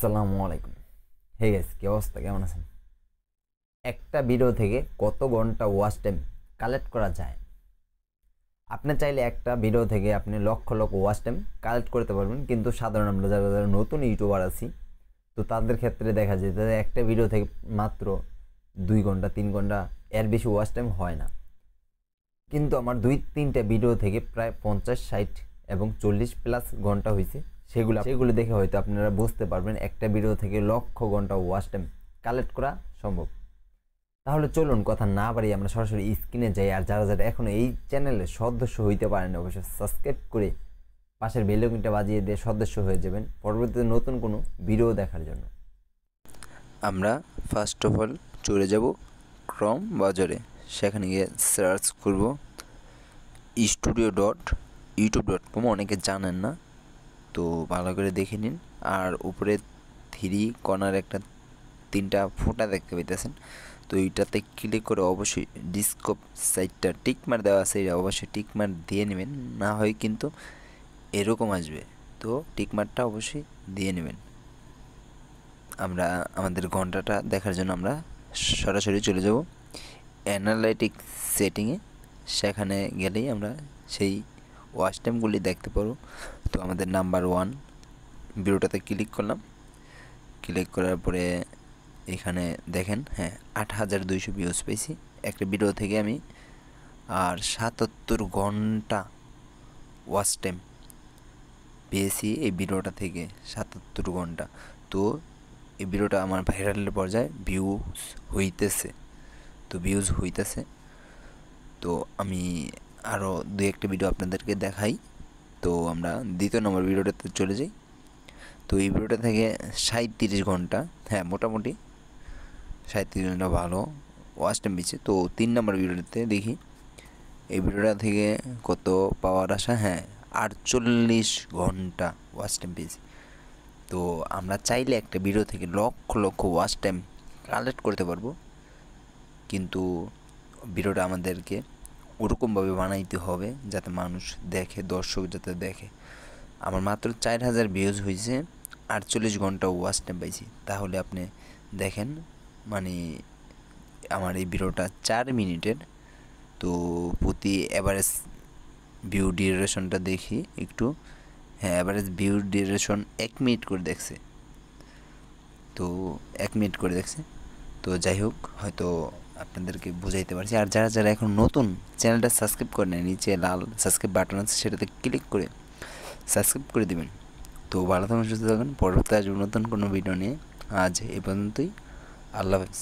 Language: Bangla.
আসসালামু আলাইকুম। হে গাইস, কি অবস্থা, কেমন আছেন? একটা ভিডিও থেকে কত ঘন্টা ওয়াচ টাইম কালেক্ট করা যায়? আপনি চাইলে একটা ভিডিও থেকে আপনি lakh lakh watch time collect করতে পারবেন, কিন্তু সাধারণ আমরা যারা যারা নতুন ইউটিউবার আছি, তো তাদের ক্ষেত্রে দেখা যায় যে একটা ভিডিও থেকে মাত্র 2 ঘন্টা 3 ঘন্টা এর বেশি ওয়াচ টাইম হয় না। কিন্তু আমার 2-3টা ভিডিও থেকে প্রায় 50-60 এবং 40+ ঘন্টা হয়েছে। সেগুলো দেখে হয়তো আপনারা বুঝতে পারবেন একটা ভিডিও থেকে লক্ষ ঘন্টা ওয়াচ টাইম কালেক্ট করা সম্ভব। তাহলে চলুন কথা না বাড়িয়ে আমরা সরাসরি স্ক্রিনে যাই। আর যারা যারা এখনও এই চ্যানেলে সদস্য হইতে পারেন, অবশ্যই সাবস্ক্রাইব করে পাশের বেল আইকনটা বাজিয়ে দিয়ে সদস্য হয়ে যাবেন পরবর্তীতে নতুন কোনো ভিডিও দেখার জন্য। আমরা ফার্স্ট অফ অল চলে যাব ক্রম বাজারে, সেখানে গিয়ে সার্চ করব studio.youtube.com। অনেকে জানেন না, তো ভালো করে দেখে নিন। আর উপরে 3 কর্নার একটা 3টা ফোঁটা দেখতে পাইতেছেন, তো এইটাতে ক্লিক করে অবশ্যই ডিসকপ সাইটটা টিকমার দেওয়া আছে, এটা অবশ্যই টিকমার দিয়ে নেবেন, না হয় কিন্তু এরকম আসবে। তো টিকমারটা অবশ্যই দিয়ে নেবেন। আমরা আমাদের ঘন্টাটা দেখার জন্য আমরা সরাসরি চলে যাব অ্যানালাইটিক্স সেটিংয়ে। সেখানে গেলেই আমরা সেই ওয়াচ টাইমগুলি দেখতে পারবো। তো আমাদের নাম্বার 1 ভিডিওটাতে ক্লিক করলাম। ক্লিক করার পরে এখানে দেখেন, 8200 ভিউজ পেয়েছি একটা ভিডিও থেকে আমি। আর 77 ঘন্টা ওয়াচ টাইম পেয়েছি এই ভিডিওটা থেকে, 77 ঘন্টা। তো এই ভিডিওটা আমার ভাইরালের পর্যায়ে ভিউজ হইতেছে। তো আমি আরও 2-1টা ভিডিও আপনাদেরকে দেখাই। তো আমরা দ্বিতীয় নম্বর ভিডিওটাতে চলে যাই। তো এই ভিডিওটা থেকে 37 ঘন্টা, মোটামুটি 37 ঘন্টা ভালো ওয়াচ টাইম পেয়েছে। তো 3 নম্বর ভিডিওটাতে দেখি এই ভিডিওটা থেকে কত পাওয়ার আসা, 48 ঘন্টা ওয়াচ টাইম পেয়েছি। তো আমরা চাইলে একটা ভিডিও থেকে lakh lakh watch time collect করতে পারবো, কিন্তু ভিডিওটা আমাদেরকে ওরকমভাবে বানাইতে হবে যাতে মানুষ দেখে, দর্শক যাতে দেখে। আমার মাত্র 4000 ভিউজ হয়েছে, 48 ঘন্টা ওয়াচ টাইম পাইছি। তাহলে আপনি দেখেন, মানে আমার এই ভিডিওটা 4 মিনিটের। তো প্রতি অ্যাভারেজ ভিউ ডিউরেশনটা দেখি একটু, অ্যাভারেজ ভিউ ডিউরেশন 1 মিনিট করে দেখছে। তো 1 মিনিট করে দেখছে। তো যাই হোক, হয়তো আপনাদেরকে বুঝাইতে পারছি। আর যারা যারা এখন নতুন চ্যানেলটা সাবস্ক্রাইব করে নেয়, নিচে লাল সাবস্ক্রাইব বাটন আছে, সেটাতে ক্লিক করে সাবস্ক্রাইব করে দেবেন। তো ভালো থাকুন, সুস্থ থাকুন, পরবর্তী আসবো নতুন কোনো ভিডিও নিয়ে। আজ এই পর্যন্তই, আল্লাহ হাফেজ।